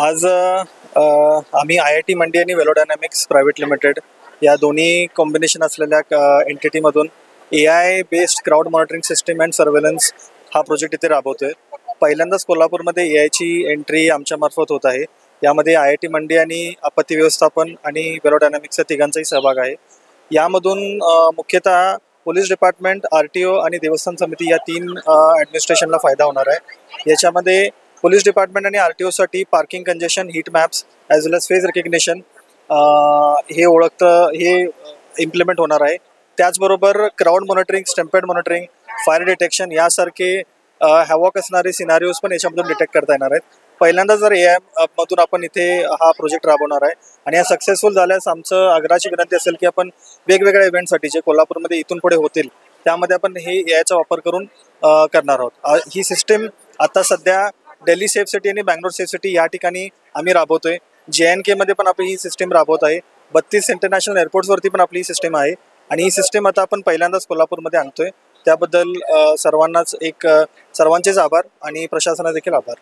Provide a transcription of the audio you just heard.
आज आम्ही IIT मंडी आणि वेलोडायनॅमिक्स प्रायव्हेट लिमिटेड या दोन्ही कॉम्बिनेशन असलेल्या एंटिटीमधून AI based crowd monitoring system and surveillance हा प्रोजेक्ट इथे राबवतोय. पहिल्यांदाच कोल्हापूरमध्ये AIची एंट्री आमच्यामार्फत होत आहे. यामध्ये IIT मंडी आणि आपत्ती व्यवस्थापन आणि वेलोडायनॅमिक्सच्या तिघांचाही सहभाग आहे. यामधून मुख्यतः पोलीस डिपार्टमेंट, RTO आणि देवस्थान समिती या तीन ॲडमिनिस्ट्रेशनला फायदा होणार आहे. याच्यामध्ये पोलीस डिपार्टमेंट आणि RTOसाठी parking congestion, heat maps as well as face recognition हे इम्प्लिमेंट होणार आहे. त्याचबरोबर crowd monitoring, stampede monitoring, fire detection यासारखे हॅवॉक असणारे सिनारिओज पण याच्यामधून डिटेक्ट करता येणार आहेत. पहिल्यांदा जर AI मधून आपण इथे हा प्रोजेक्ट राबवणार आहे आणि हा सक्सेसफुल झाल्यास आमचं आग्रहाची विनंती असेल की आपण वेगवेगळ्या इव्हेंटसाठी जे कोल्हापूरमध्ये इथून पुढे होतील त्यामध्ये आपण हे AIचा वापर करून करणार आहोत. ही सिस्टीम आता सध्या दिल्ली सेफ सिटी आणि बँगलोर सेफ सिटी या ठिकाणी आम्ही राबवतोय. JNK मध्ये पण आपली ही सिस्टीम राबवत आहे. 32 इंटरनॅशनल एअरपोर्ट्सवरती पण आपली ही सिस्टीम आहे आणि ही सिस्टीम आता आपण पहिल्यांदाच कोल्हापूरमध्ये आणतोय. त्याबद्दल सर्वांचेच आभार आणि प्रशासनाचे देखील आभार.